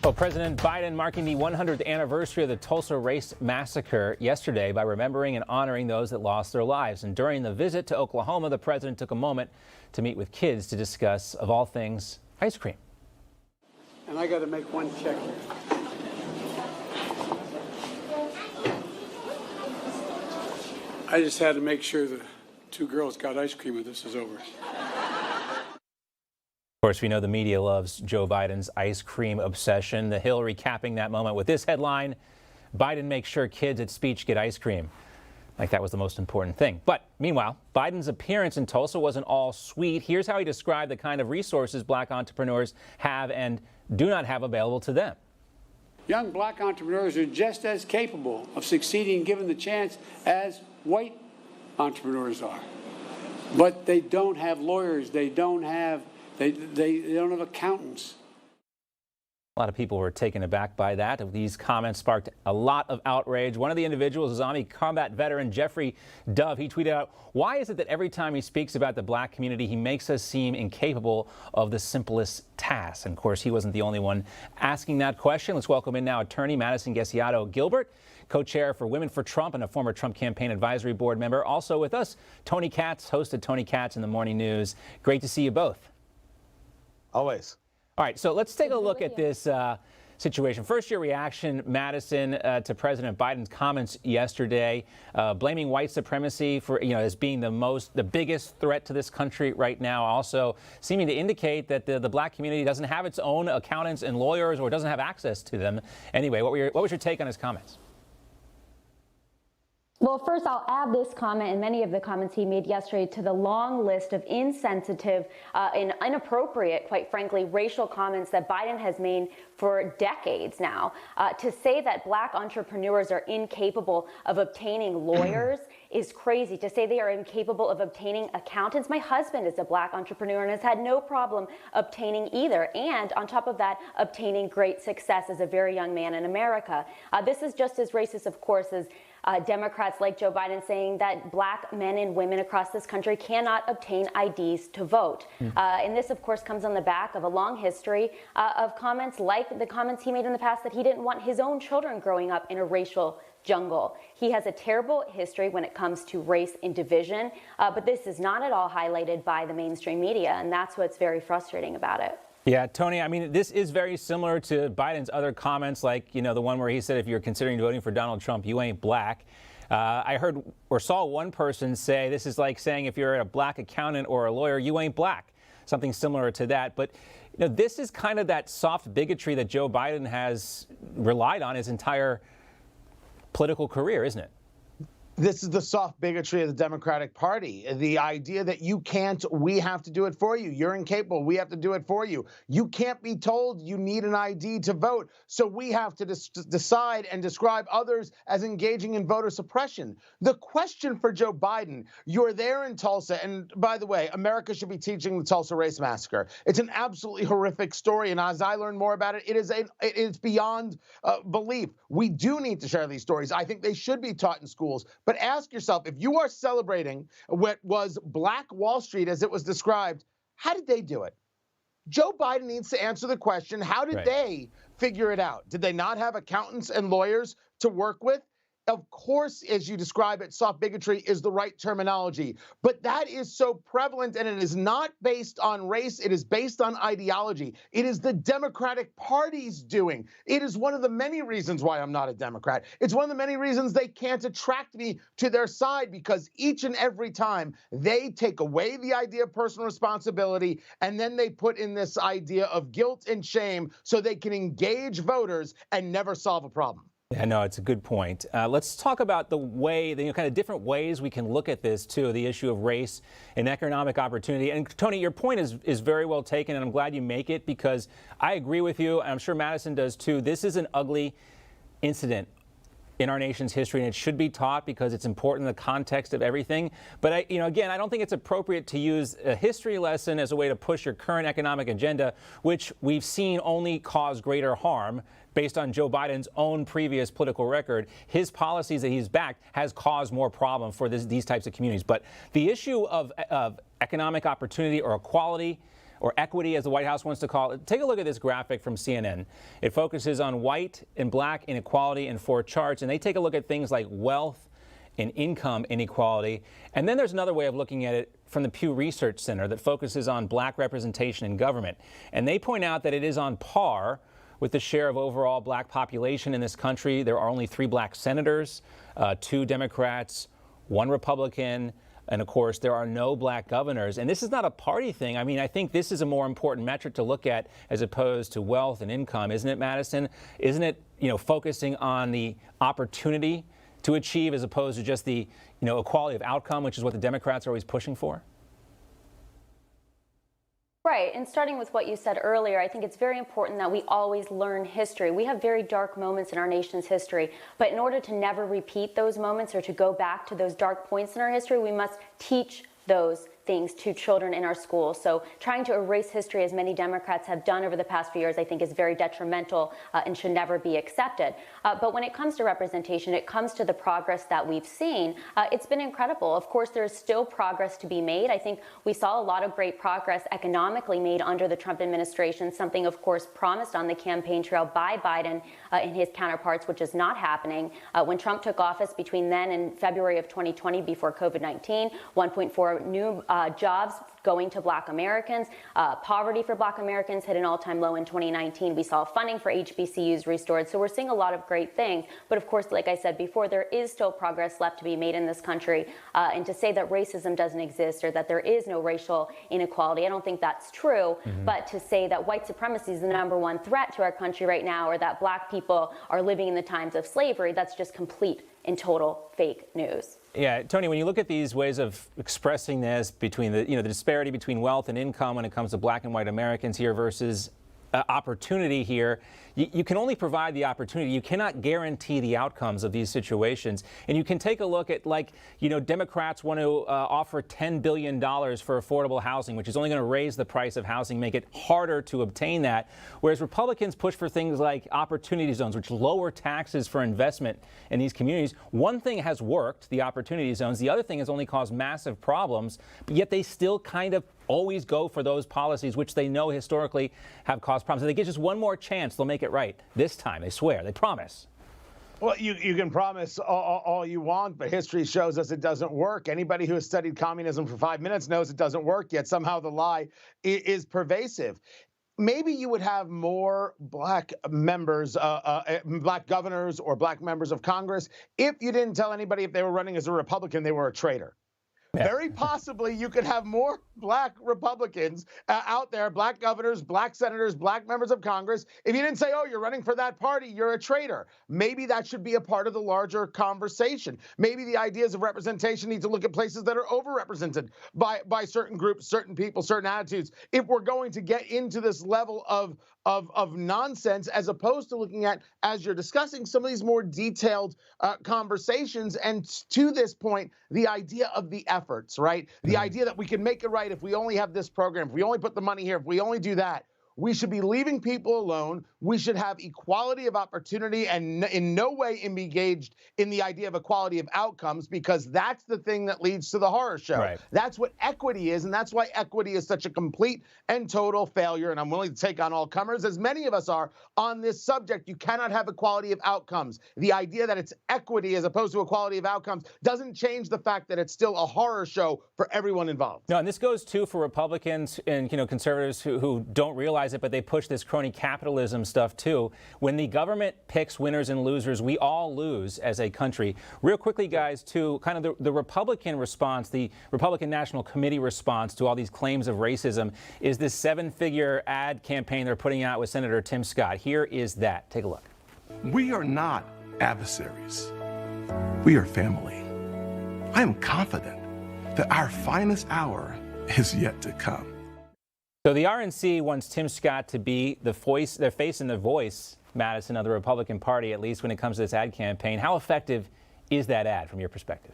Well, President Biden marking the 100th anniversary of the Tulsa race massacre yesterday by remembering and honoring those that lost their lives. And during the visit to Oklahoma, the president took a moment to meet with kids to discuss, of all things, ice cream. And I got to make one check here. I just had to make sure the two girls got ice cream when this is over. Of course, we know the media loves Joe Biden's ice cream obsession. The Hill recapping that moment with this headline: Biden makes sure kids at speech get ice cream. Like that was the most important thing. But meanwhile, Biden's appearance in Tulsa wasn't all sweet. Here's how he described the kind of resources black entrepreneurs have and do not have available to them. Young black entrepreneurs are just as capable of succeeding given the chance as white entrepreneurs are. But they don't have lawyers. They don't have accountants. A lot of people were taken aback by that. These comments sparked a lot of outrage. One of the individuals is Army combat veteran Jeffrey Dove. He tweeted out, "Why is it that every time he speaks about the black community, he makes us seem incapable of the simplest tasks?" And of course, he wasn't the only one asking that question. Let's welcome in now attorney Madison Gesiotto-Gilbert, co-chair for Women for Trump and a former Trump campaign advisory board member. Also with us, Tony Katz, host of Tony Katz in the Morning News. Great to see you both. Always. All right, so let's take a look at this situation. First, your reaction, Madison, to President Biden's comments yesterday, blaming white supremacy for, as being the biggest threat to this country right now. Also, seeming to indicate that the black community doesn't have its own accountants and lawyers or doesn't have access to them. Anyway, what was your take on his comments? Well, first, I'll add this comment and many of the comments he made yesterday to the long list of insensitive and inappropriate, quite frankly, racial comments that Biden has made for decades now. To say that black entrepreneurs are incapable of obtaining lawyers is crazy. To say they are incapable of obtaining accountants. My husband is a black entrepreneur and has had no problem obtaining either. And on top of that, obtaining great success as a very young man in America. This is just as racist, of course, as Democrats like Joe Biden saying that black men and women across this country cannot obtain IDs to vote. And this, of course, comes on the back of a long history of comments like the comments he made in the past that he didn't want his own children growing up in a racial jungle. He has a terrible history when it comes to race and division, but this is not at all highlighted by the mainstream media, and that's what's very frustrating about it. Yeah, Tony, I mean, this is very similar to Biden's other comments, like, the one where he said, if you're considering voting for Donald Trump, you ain't black. I heard or saw one person say, this is like saying if you're a black accountant or a lawyer, you ain't black. Something similar to that. But, this is kind of that soft bigotry that Joe Biden has relied on his entire political career, isn't it? This is the soft bigotry of the Democratic Party. The idea that you can't, we have to do it for you. You're incapable. We have to do it for you. You can't be told you need an ID to vote. So we have to decide and describe others as engaging in voter suppression. The question for Joe Biden, you're there in Tulsa. And by the way, America should be teaching the Tulsa race massacre. It's an absolutely horrific story. And as I learn more about it, it is beyond belief. We do need to share these stories. I think they should be taught in schools. But ask yourself, if you are celebrating what was Black Wall Street as it was described, how did they do it? Joe Biden needs to answer the question, how did they figure it out? Did they not have accountants and lawyers to work with? Of course, as you describe it, soft bigotry is the right terminology. But that is so prevalent, and it is not based on race. It is based on ideology. It is the Democratic Party's doing. It is one of the many reasons why I'm not a Democrat. It's one of the many reasons they can't attract me to their side, because each and every time they take away the idea of personal responsibility, and then they put in this idea of guilt and shame so they can engage voters and never solve a problem. Yeah, no, it's a good point. Let's talk about the way, kind of different ways we can look at this, too, the issue of race and economic opportunity. And, Tony, your point is very well taken, and I'm glad you make it, because I agree with you, and I'm sure Madison does, too. This is an ugly incident in our nation's history, and it should be taught because it's important in the context of everything. But, again, I don't think it's appropriate to use a history lesson as a way to push your current economic agenda, which we've seen only cause greater harm based on Joe Biden's own previous political record. His policies that he's backed has caused more problem for these types of communities. But the issue of economic opportunity or equality, or equity, as the White House wants to call it. Take a look at this graphic from CNN. It focuses on white and black inequality in 4 charts, and they take a look at things like wealth and income inequality. And then there's another way of looking at it from the Pew Research Center that focuses on black representation in government. And they point out that it is on par with the share of overall black population in this country. There are only 3 black senators, 2 Democrats, 1 Republican, and of course, there are no black governors. And this is not a party thing. I mean, I think this is a more important metric to look at as opposed to wealth and income, isn't it, Madison? Isn't it, focusing on the opportunity to achieve as opposed to just the, equality of outcome, which is what the Democrats are always pushing for? Right, and starting with what you said earlier, I think it's very important that we always learn history. We have very dark moments in our nation's history, but in order to never repeat those moments or to go back to those dark points in our history, we must teach those things to children in our schools. So trying to erase history, as many Democrats have done over the past few years, I think is very detrimental and should never be accepted. But when it comes to representation, it comes to the progress that we've seen. It's been incredible. Of course, there's still progress to be made. I think we saw a lot of great progress economically made under the Trump administration, something, of course, promised on the campaign trail by Biden and his counterparts, which is not happening. When Trump took office between then and February of 2020, before COVID-19, 1.4 new jobs going to Black Americans. Poverty for Black Americans hit an all-time low in 2019. We saw funding for HBCUs restored. So we're seeing a lot of great things. But of course, like I said before, there is still progress left to be made in this country. And to say that racism doesn't exist or that there is no racial inequality, I don't think that's true. But to say that white supremacy is the #1 threat to our country right now, or that Black people are living in the times of slavery, that's just complete and total fake news. Yeah, Tony, when you look at these ways of expressing this between the disparity between wealth and income when it comes to Black and white Americans here versus opportunity here, you can only provide the opportunity. You cannot guarantee the outcomes of these situations. And you can take a look at, Democrats want to offer $10 billion for affordable housing, which is only going to raise the price of housing, make it harder to obtain that. Whereas Republicans push for things like opportunity zones, which lower taxes for investment in these communities. One thing has worked, the opportunity zones. The other thing has only caused massive problems, but yet they still kind of always go for those policies which they know historically have caused problems. If they get just one more chance, they'll make it right. This time, they swear, they promise. Well, you can promise all you want, but history shows us it doesn't work. Anybody who has studied communism for 5 minutes knows it doesn't work, yet somehow the lie is pervasive. Maybe you would have more Black members, Black governors or Black members of Congress if you didn't tell anybody if they were running as a Republican they were a traitor. Yeah. Very possibly you could have more Black Republicans out there, Black governors, Black senators, Black members of Congress. If you didn't say, oh, you're running for that party, you're a traitor. Maybe that should be a part of the larger conversation. Maybe the ideas of representation need to look at places that are overrepresented by certain groups, certain people, certain attitudes. If we're going to get into this level of nonsense, as opposed to looking at, as you're discussing, some of these more detailed conversations. And to this point, the idea of the efforts, right? The idea that we can make it right if we only have this program, if we only put the money here, if we only do that. We should be leaving people alone. We should have equality of opportunity and in no way engaged in the idea of equality of outcomes, because that's the thing that leads to the horror show. Right. That's what equity is, and that's why equity is such a complete and total failure. And I'm willing to take on all comers, as many of us are, on this subject. You cannot have equality of outcomes. The idea that it's equity as opposed to equality of outcomes doesn't change the fact that it's still a horror show for everyone involved. No, and this goes too for Republicans and conservatives who don't realize it, but they push this crony capitalism stuff too. When the government picks winners and losers, we all lose as a country. Real quickly, guys, to kind of the Republican response, the Republican National Committee response to all these claims of racism is this 7-figure ad campaign they're putting out with Senator Tim Scott. Here is that. Take a look. We are not adversaries. We are family. I am confident that our finest hour is yet to come. So the RNC wants Tim Scott to be the voice, their face and the voice, Madison, of the Republican Party, at least when it comes to this ad campaign. How effective is that ad from your perspective?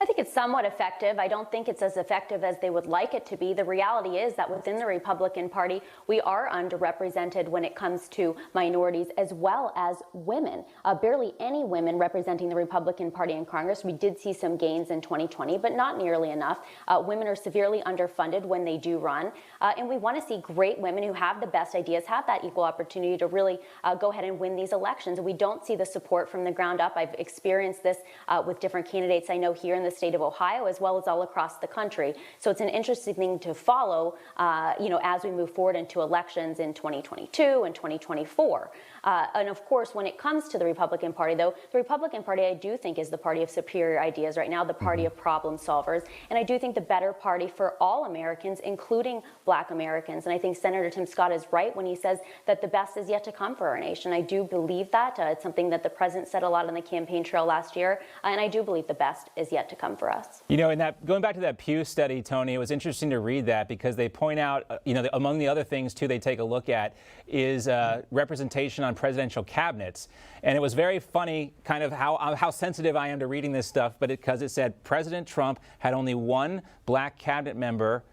I think it's somewhat effective. I don't think it's as effective as they would like it to be. The reality is that within the Republican Party, we are underrepresented when it comes to minorities as well as women. Barely any women representing the Republican Party in Congress. We did see some gains in 2020, but not nearly enough. Women are severely underfunded when they do run. And we want to see great women who have the best ideas, have that equal opportunity to really go ahead and win these elections. We don't see the support from the ground up. I've experienced this with different candidates I know here in the state of Ohio, as well as all across the country. So it's an interesting thing to follow, as we move forward into elections in 2022 and 2024. And of course, when it comes to the Republican Party, though, the Republican Party, I do think, is the party of superior ideas right now, the party of problem solvers. And I do think the better party for all Americans, including Black Americans. And I think Senator Tim Scott is right when he says that the best is yet to come for our nation. I do believe that. It's something that the president said a lot on the campaign trail last year. And I do believe the best is yet to come for us. Going back to that Pew study, Tony, it was interesting to read that because they point out, among the other things, too, they take a look at is representation on presidential cabinets. And it was very funny kind of how sensitive I am to reading this stuff, but because it said President Trump had only one Black cabinet member.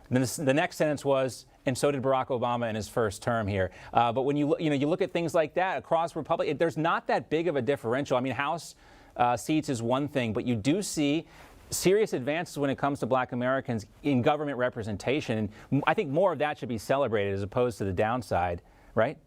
Then the next sentence was, and so did Barack Obama in his first term here. But when you look at things like that across Republic, there's not that big of a differential. I mean, House seats is one thing, but you do see serious advances when it comes to Black Americans in government representation. And I think more of that should be celebrated as opposed to the downside, right?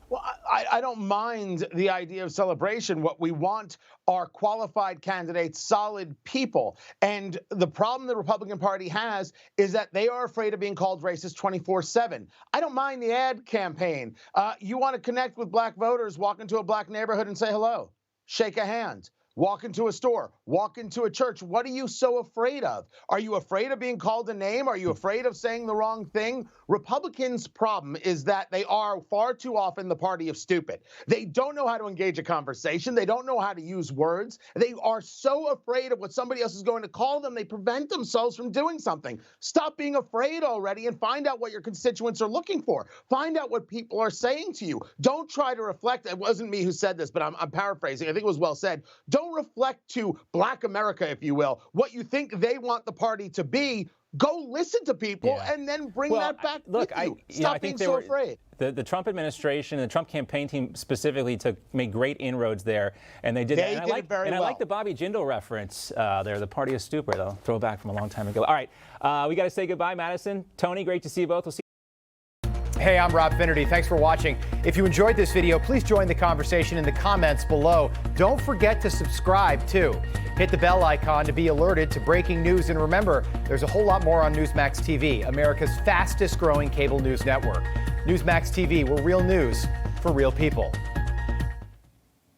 Well, I don't mind the idea of celebration. What we want are qualified candidates, solid people. And the problem the Republican Party has is that they are afraid of being called racist 24/7. I don't mind the ad campaign. You want to connect with Black voters, walk into a Black neighborhood and say hello, shake a hand. Walk into a store, walk into a church. What are you so afraid of? Are you afraid of being called a name? Are you afraid of saying the wrong thing? Republicans' problem is that they are far too often the party of stupid. They don't know how to engage a conversation. They don't know how to use words. They are so afraid of what somebody else is going to call them, they prevent themselves from doing something. Stop being afraid already and find out what your constituents are looking for. Find out what people are saying to you. Don't try to reflect. It wasn't me who said this, but I'm paraphrasing. I think it was well said. Don't reflect to Black America, if you will, what you think they want the party to be. Go listen to people and then bring that back with you. Stop being so afraid. The Trump administration, the Trump campaign team specifically made great inroads there, and they did that. And I like the Bobby Jindal reference there, the party of stupid. I'll throw back from a long time ago. All right, we got to say goodbye, Madison. Tony, great to see you both. We'll see. Hey, I'm Rob Finnerty. Thanks for watching. If you enjoyed this video, please join the conversation in the comments below. Don't forget to subscribe, too. Hit the bell icon to be alerted to breaking news. And remember, there's a whole lot more on Newsmax TV, America's fastest growing cable news network. Newsmax TV, where real news for real people.